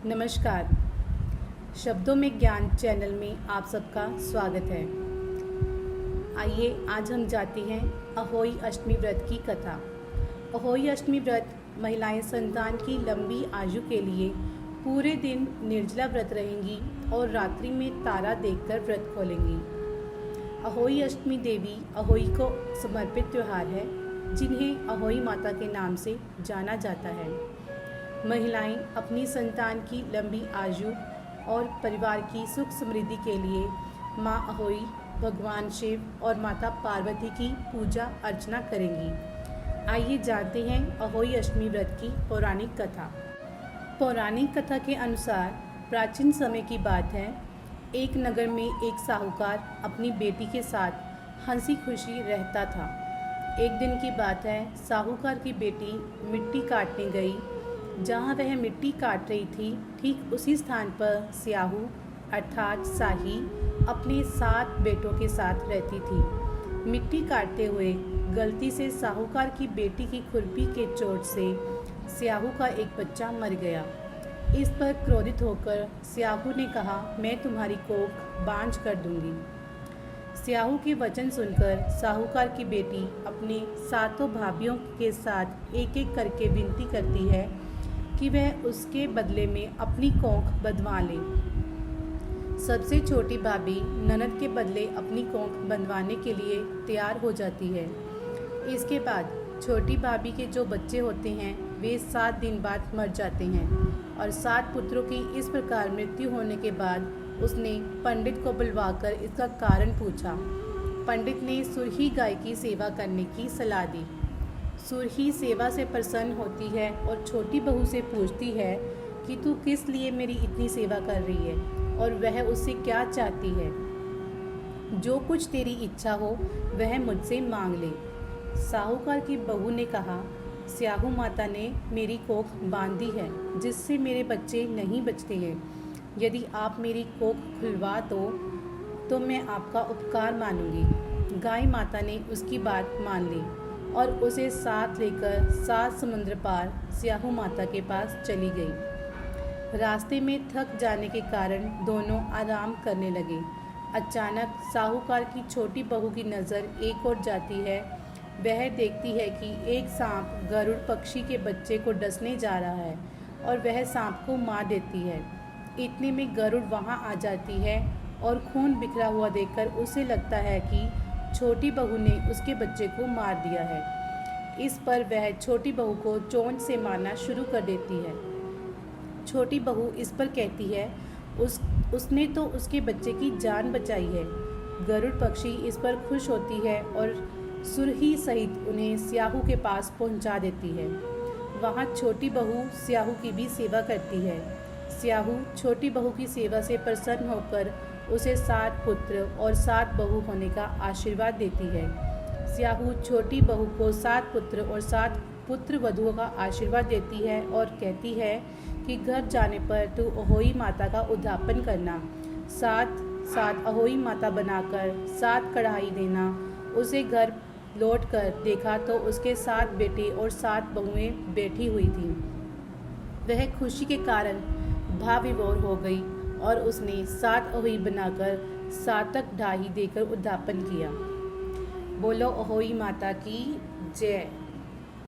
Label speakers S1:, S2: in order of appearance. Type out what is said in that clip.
S1: नमस्कार। शब्दों में ज्ञान चैनल में आप सबका स्वागत है। आइए आज हम जाते हैं अहोई अष्टमी व्रत की कथा। अहोई अष्टमी व्रत महिलाएं संतान की लंबी आयु के लिए पूरे दिन निर्जला व्रत रहेंगी और रात्रि में तारा देखकर व्रत खोलेंगी। अहोई अष्टमी देवी अहोई को समर्पित त्यौहार है, जिन्हें अहोई माता के नाम से जाना जाता है। महिलाएं अपनी संतान की लंबी आयु और परिवार की सुख समृद्धि के लिए माँ अहोई, भगवान शिव और माता पार्वती की पूजा अर्चना करेंगी। आइए जानते हैं अहोई अष्टमी व्रत की पौराणिक कथा। पौराणिक कथा के अनुसार प्राचीन समय की बात है। एक नगर में एक साहूकार अपनी बेटी के साथ हंसी खुशी रहता था। एक दिन की बात है, साहूकार की बेटी मिट्टी काटने गई। जहाँ वह मिट्टी काट रही थी, ठीक उसी स्थान पर स्याहू अर्थात साही अपने 7 बेटों के साथ रहती थी। मिट्टी काटते हुए गलती से साहूकार की बेटी की खुरपी के चोट से स्याहू का एक बच्चा मर गया। इस पर क्रोधित होकर स्याहू ने कहा, मैं तुम्हारी कोख बांझ कर दूंगी। स्याहू के वचन सुनकर साहूकार की बेटी अपने 7 भाभियों के साथ एक एक करके विनती करती है कि वह उसके बदले में अपनी कोख बंधवा ले। सबसे छोटी भाभी ननद के बदले अपनी कोख बंधवाने के लिए तैयार हो जाती है। इसके बाद छोटी भाभी के जो बच्चे होते हैं वे 7 दिन बाद मर जाते हैं और 7 पुत्रों की इस प्रकार मृत्यु होने के बाद उसने पंडित को बुलवाकर इसका कारण पूछा। पंडित ने सुरही गाय की सेवा करने की सलाह दी। सुरही सेवा से प्रसन्न होती है और छोटी बहू से पूछती है कि तू किस लिए मेरी इतनी सेवा कर रही है और वह उससे क्या चाहती है। जो कुछ तेरी इच्छा हो वह मुझसे मांग ले। साहूकार की बहू ने कहा, स्याहू माता ने मेरी कोख बांधी है जिससे मेरे बच्चे नहीं बचते हैं। यदि आप मेरी कोख खुलवा दो तो मैं आपका उपकार मानूंगी। गाय माता ने उसकी बात मान ली और उसे साथ लेकर 7 समुद्र पार स्याहू माता के पास चली गई। रास्ते में थक जाने के कारण दोनों आराम करने लगे। अचानक साहूकार की छोटी बहू की नज़र एक ओर जाती है। वह देखती है कि एक सांप गरुड़ पक्षी के बच्चे को डसने जा रहा है और वह सांप को मार देती है। इतने में गरुड़ वहां आ जाती है और खून बिखरा हुआ देखकर उसे लगता है कि छोटी बहू ने उसके बच्चे को मार दिया है। इस पर वह छोटी बहू को चोंच से मारना शुरू कर देती है। छोटी बहू इस पर कहती है उसने तो उसके बच्चे की जान बचाई है। गरुड़ पक्षी इस पर खुश होती है और सुरही सहित उन्हें स्याहू के पास पहुंचा देती है। वहां छोटी बहू स्याहू की भी सेवा करती है। स्याहू छोटी बहू की सेवा से प्रसन्न होकर उसे 7 पुत्र और 7 बहू होने का आशीर्वाद देती है। स्याहू छोटी बहू को 7 पुत्र और 7 पुत्र वधुओं का आशीर्वाद देती है और कहती है कि घर जाने पर तू अहोई माता का उद्यापन करना। 7 अहोई माता बनाकर 7 कढ़ाई देना। उसे घर लौट कर देखा तो उसके 7 बेटे और 7 बहुएं बैठी हुई थीं। वह खुशी के कारण भाव विभोर हो गई और उसने 7 अहोई बनाकर 7 ढाई देकर उद्यापन किया। बोलो अहोई माता की जय।